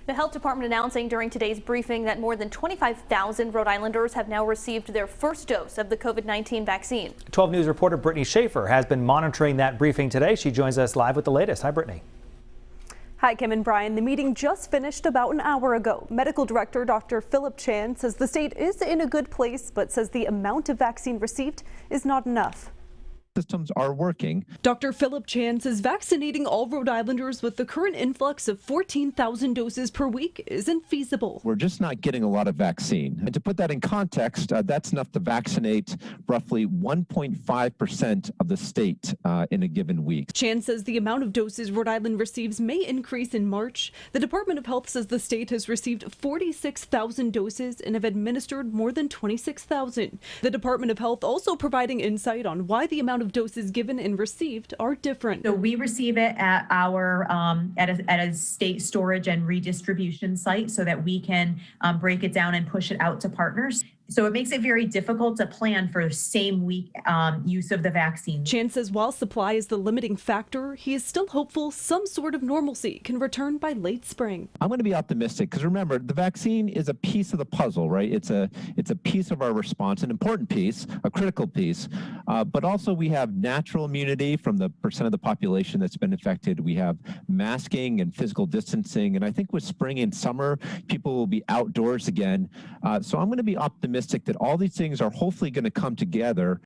The health department announcing during today's briefing that more than 25,000 Rhode Islanders have now received their first dose of the COVID-19 vaccine. 12 News reporter Brittany Schaefer has been monitoring that briefing today. She joins us live with the latest. Hi, Brittany. Hi, Kim and Brian. The meeting just finished about an hour ago. Medical Director Dr. Philip Chan says the state is in a good place, but says the amount of vaccine received is not enough. Systems are working. Dr. Philip Chan says vaccinating all Rhode Islanders with the current influx of 14,000 doses per week isn't feasible. We're just not getting a lot of vaccine. And to put that in context, that's enough to vaccinate roughly 1.5% of the state in a given week. Chan says the amount of doses Rhode Island receives may increase in March. The Department of Health says the state has received 46,000 doses and have administered more than 26,000. The Department of Health also providing insight on why the amount of doses given and received are different. So we receive it at our at a state storage and redistribution site so that we can break it down and push it out to partners. So it makes it very difficult to plan for same week use of the vaccine. Chan says while supply is the limiting factor, he is still hopeful some sort of normalcy can return by late spring. I'm going to be optimistic because remember, the vaccine is a piece of the puzzle, right? It's a piece of our response, an important piece, a critical piece, but also we have natural immunity from the percent of the population that's been infected. We have masking and physical distancing, and I think with spring and summer, people will be outdoors again. So I'm going to be optimistic that all these things are hopefully going to come together.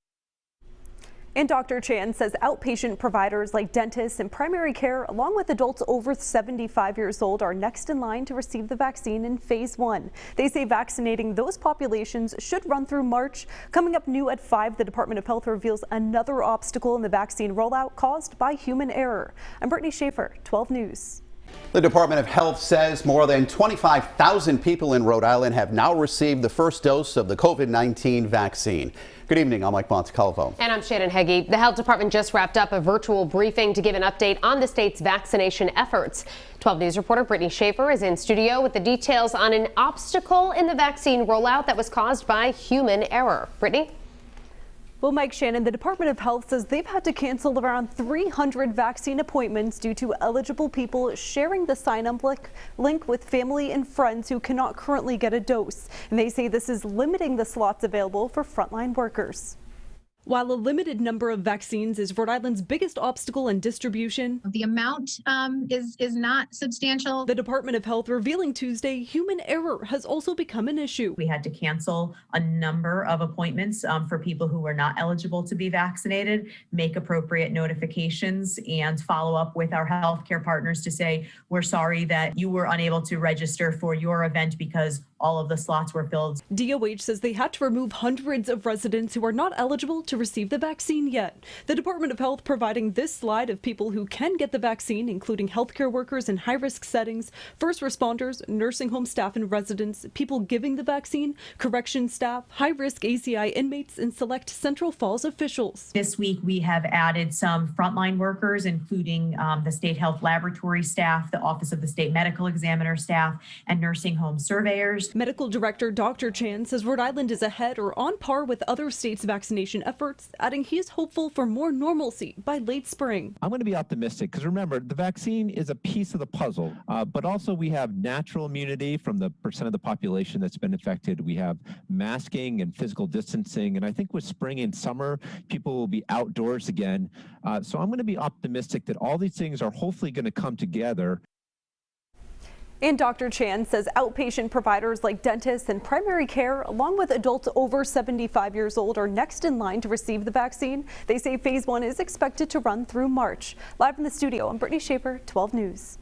And Dr. Chan says outpatient providers like dentists and primary care, along with adults over 75 years old, are next in line to receive the vaccine in phase 1. They say vaccinating those populations should run through March. Coming up new at 5, the Department of Health reveals another obstacle in the vaccine rollout caused by human error. I'm Brittany Schaefer, 12 News. The Department of Health says more than 25,000 people in Rhode Island have now received the first dose of the COVID-19 vaccine. Good evening, I'm Mike Montecalvo. And I'm Shannon Heggie. The health department just wrapped up a virtual briefing to give an update on the state's vaccination efforts. 12 News reporter Brittany Schaefer is in studio with the details on an obstacle in the vaccine rollout that was caused by human error. Brittany? Well, Mike, Shannon, the Department of Health says they've had to cancel around 300 vaccine appointments due to eligible people sharing the sign-up link with family and friends who cannot currently get a dose. And they say this is limiting the slots available for frontline workers. While a limited number of vaccines is Rhode Island's biggest obstacle in distribution, the amount is not substantial. The Department of Health revealing Tuesday human error has also become an issue. We had to cancel a number of appointments for people who were not eligible to be vaccinated, make appropriate notifications, and follow up with our healthcare partners to say, we're sorry that you were unable to register for your event because all of the slots were filled. DOH says they had to remove hundreds of residents who are not eligible to receive the vaccine yet. The Department of Health providing this slide of people who can get the vaccine, including healthcare workers in high-risk settings, first responders, nursing home staff and residents, people giving the vaccine, corrections staff, high-risk ACI inmates, and select Central Falls officials. This week we have added some frontline workers, including the state health laboratory staff, the Office of the State Medical Examiner staff, and nursing home surveyors. Medical Director Dr. Chan says Rhode Island is ahead or on par with other states' vaccination efforts, adding he is hopeful for more normalcy by late spring. I'm going to be optimistic because remember, the vaccine is a piece of the puzzle, but also we have natural immunity from the percent of the population that's been infected. We have masking and physical distancing, and I think with spring and summer, people will be outdoors again. So I'm going to be optimistic that all these things are hopefully going to come together. And Dr. Chan says outpatient providers like dentists and primary care, along with adults over 75 years old, are next in line to receive the vaccine. They say phase 1 is expected to run through March. Live in the studio, I'm Brittany Schaefer, 12 News.